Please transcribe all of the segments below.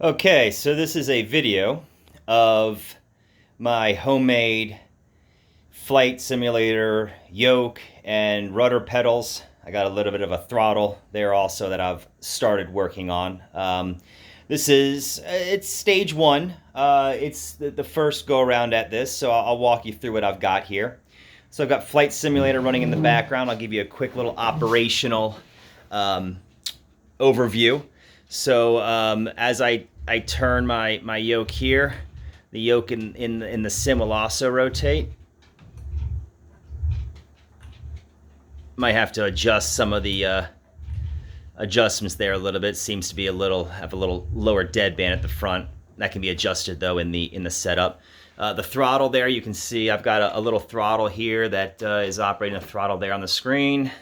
Okay, so this is a video of my homemade flight simulator yoke and rudder pedals. I got a little bit of a throttle there also that I've started working on. It's stage one. It's the first go around at this, so I'll walk you through what I've got here. So I've got flight simulator running in the background. I'll give you a quick little operational overview. So as I turn my yoke here, the yoke in the sim will also rotate. Might have to adjust some of the adjustments there a little bit. Seems to be have a little lower deadband at the front. That can be adjusted though in the setup. The throttle there, you can see I've got a little throttle here that is operating the throttle there on the screen.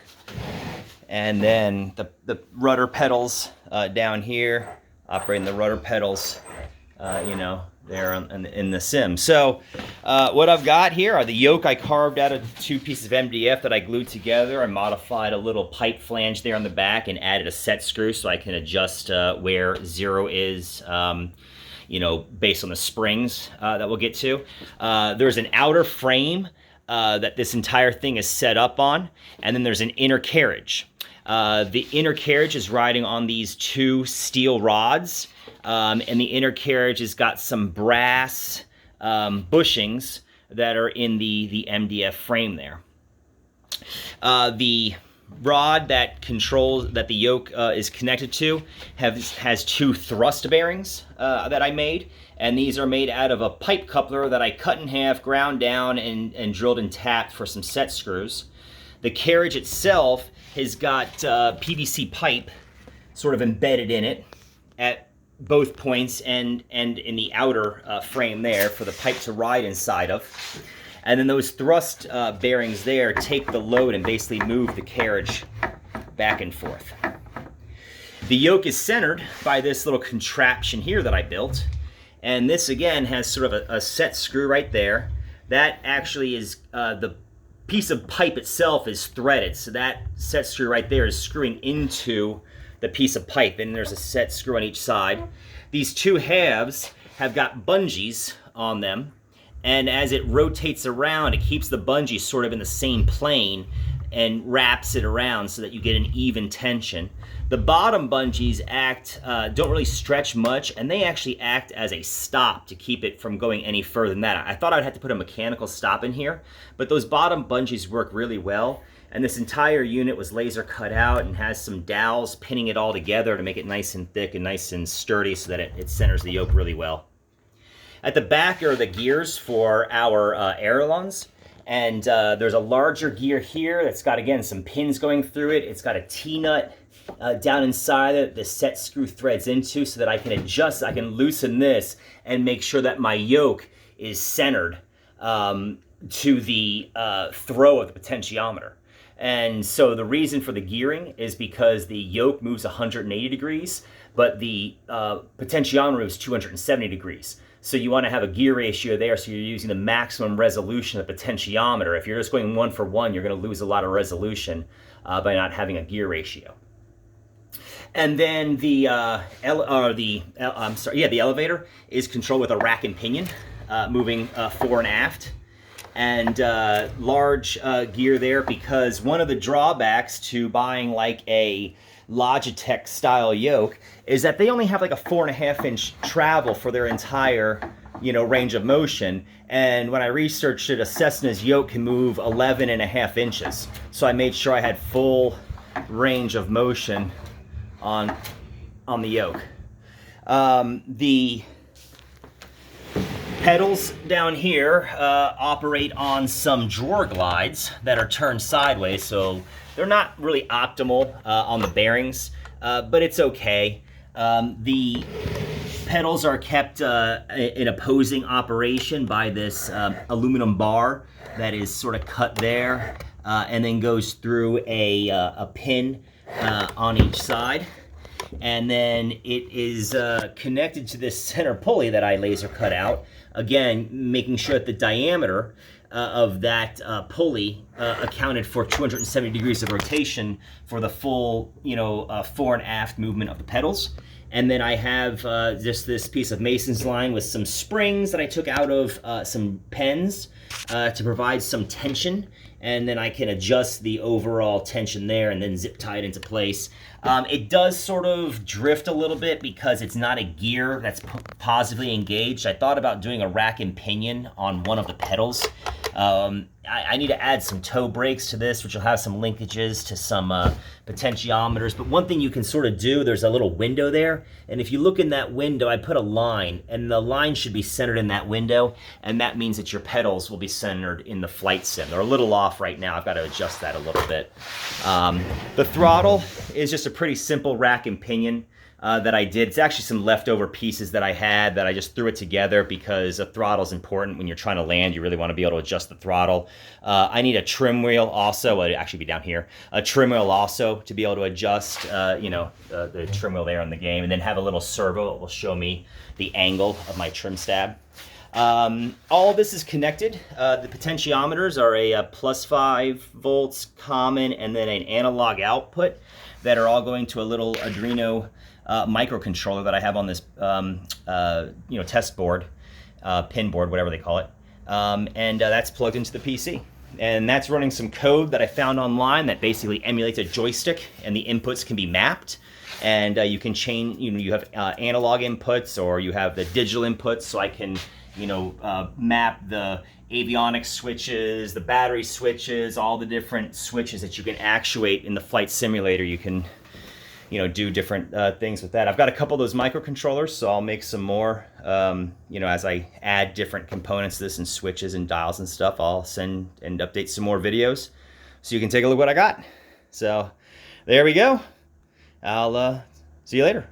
And then the rudder pedals down here, operating the rudder pedals, there in the sim. So what I've got here are the yoke I carved out of two pieces of MDF that I glued together. I modified a little pipe flange there on the back and added a set screw so I can adjust where zero is, based on the springs that we'll get to. There's an outer frame that this entire thing is set up on, and then there's an inner carriage. The inner carriage is riding on these two steel rods, and the inner carriage has got some brass bushings that are in the MDF frame there. The rod that the yoke is connected to has two thrust bearings that I made, and these are made out of a pipe coupler that I cut in half, ground down, and drilled and tapped for some set screws. The carriage itself has got PVC pipe sort of embedded in it at both points and in the outer frame there for the pipe to ride inside of. And then those thrust bearings there take the load and basically move the carriage back and forth. The yoke is centered by this little contraption here that I built. And this again has sort of a set screw right there. That actually is the piece of pipe itself is threaded, so that set screw right there is screwing into the piece of pipe, and there's a set screw on each side. These two halves have got bungees on them, and as it rotates around, it keeps the bungee sort of in the same plane and wraps it around so that you get an even tension. The bottom bungees don't really stretch much, and they actually act as a stop to keep it from going any further than that. I thought I'd have to put a mechanical stop in here, but those bottom bungees work really well, and this entire unit was laser cut out and has some dowels pinning it all together to make it nice and thick and nice and sturdy so that it centers the yoke really well. At the back are the gears for our ailerons. And there's a larger gear here that's got, again, some pins going through it. It's got a T-nut down inside it the set screw threads into so that I can adjust, I can loosen this and make sure that my yoke is centered to the throw of the potentiometer. And so the reason for the gearing is because the yoke moves 180 degrees, but the potentiometer moves 270 degrees. So you want to have a gear ratio there so you're using the maximum resolution of the potentiometer. If you're just going 1 for 1, you're going to lose a lot of resolution by not having a gear ratio. And then the elevator is controlled with a rack and pinion, moving fore and aft. And large gear there, because one of the drawbacks to buying like a Logitech style yoke is that they only have like a 4.5 inch travel for their entire range of motion. And when I researched it, a Cessna's yoke can move 11.5 inches. So I made sure I had full range of motion on the yoke. The pedals down here operate on some drawer glides that are turned sideways, so they're not really optimal on the bearings, but it's okay. The pedals are kept in opposing operation by this aluminum bar that is sort of cut there and then goes through a pin on each side. And then it is connected to this center pulley that I laser cut out. Again, making sure that the diameter of that pulley accounted for 270 degrees of rotation for the full, fore and aft movement of the pedals. And then I have just this piece of mason's line with some springs that I took out of some pens to provide some tension. And then I can adjust the overall tension there and then zip tie it into place. It does sort of drift a little bit because it's not a gear that's positively engaged. I thought about doing a rack and pinion on one of the pedals. I need to add some toe brakes to this, which will have some linkages to some potentiometers. But one thing you can sort of do, there's a little window there. And if you look in that window, I put a line, and the line should be centered in that window. And that means that your pedals will be centered in the Flight Sim. They're a little off right now. I've got to adjust that a little bit. The throttle is just a pretty simple rack and pinion that I did. It's actually some leftover pieces that I had that I just threw it together because a throttle is important when you're trying to land. You really want to be able to adjust the throttle. I need a trim wheel also. Well, it'd actually be down here. A trim wheel also to be able to adjust, the trim wheel there on the game, and then have a little servo that will show me the angle of my trim stab. All of this is connected. The potentiometers are a plus 5 volts common and then an analog output that are all going to a little Arduino microcontroller that I have on this test board, pin board, whatever they call it, and that's plugged into the PC. And that's running some code that I found online that basically emulates a joystick, and the inputs can be mapped. And you can change, you have analog inputs or you have the digital inputs, so I can map the avionics switches, the battery switches, all the different switches that you can actuate in the flight simulator. You can do different things with that. I've got a couple of those microcontrollers, so I'll make some more, as I add different components to this and switches and dials and stuff. I'll send and update some more videos so you can take a look what I got. So there we go. I'll see you later.